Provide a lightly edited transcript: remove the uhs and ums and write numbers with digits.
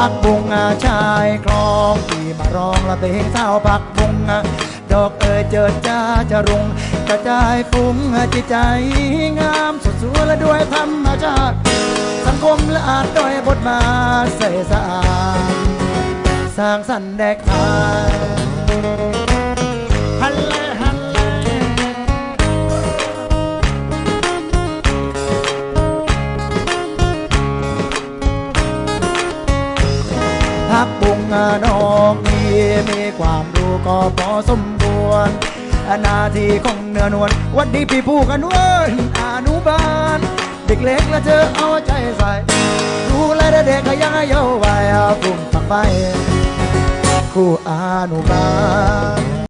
กบุงชายคลองที่มาร้องละเพลงเศร้าพักบุงดอกเจิดจ้าจะรุงกระจายฟุ้งจิตใจงามสดสวยและด้วยธรรมชาติสังคมและอาจด้วยบทบาทใส่สะอาดสร้างสรรค์แดกทางฮัลโหลฮัลโหลพักบุงน้องมีความรู้ก็พอสมควรหน้าที่ของเนื้อนวลวันดีพี่ผู้กันเว้ยอนุบาลเด็กเล็กและเธอเอาใจใส่ดูแลเด็กก็ยังเยาว์วัยปุ่มฝักไฟคู่อนุบาล